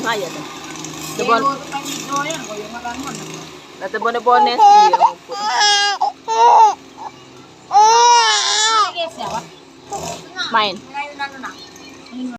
Ayan. Pero panigo yan, ko yung makan mo. Natebones. Ano guys ya? Mine. Nilay